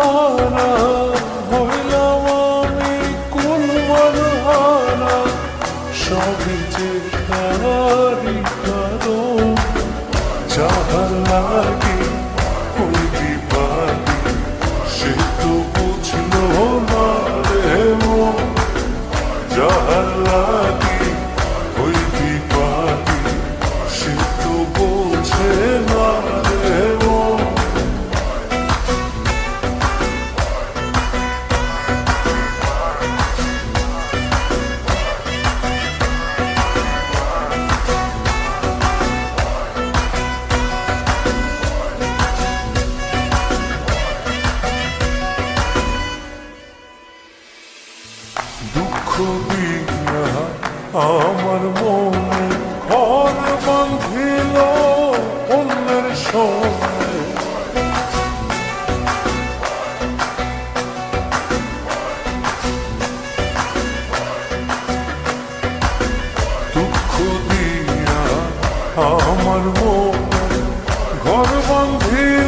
হারা হইলাম আমি কোন হারা সবই যে তারি কারণ যাহার লাগে ওই বিপাদি সে তো বুঝলো না রে মন যাহার লাগে ওই বিপাদি সে তো বোঝে না রে মন দুঃখ দিয়া আমার মনে ঘর বাঁধিল অন্যের সঙ্গে দুঃখ দিয়া আমার মনে ঘর বাঁধিল